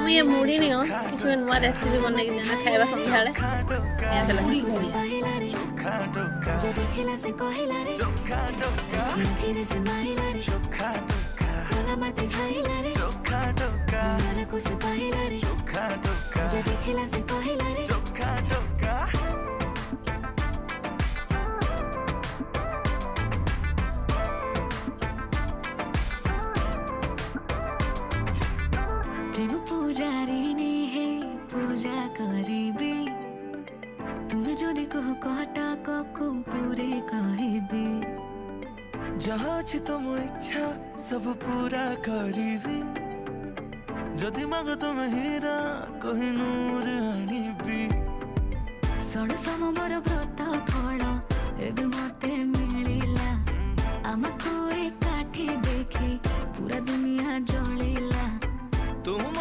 ମୁଁ ये मुड़ी नहीं हो किसी नुआ रेसिपी बन के जाना खाଇବା संध्या बेले या देला खुशी जो देखला से कहला रे फिर से माहिला रे कोला मत खाइला रे मन को से पाहिला रे जो देखला से कहला रे प्रेम पूजारिणी है पूजा करीबी तुम जो देखो कहटा को पूरे कहबी जहाँ अछि तुम इच्छा सब पूरा करीबी जदि माग तुम हीरा कोहिनूर आनिबी षोड़ सोमवार व्रत फल एबे मते मिलिला आमको एकाठी देखी पूरा दुनिया जलिला तुम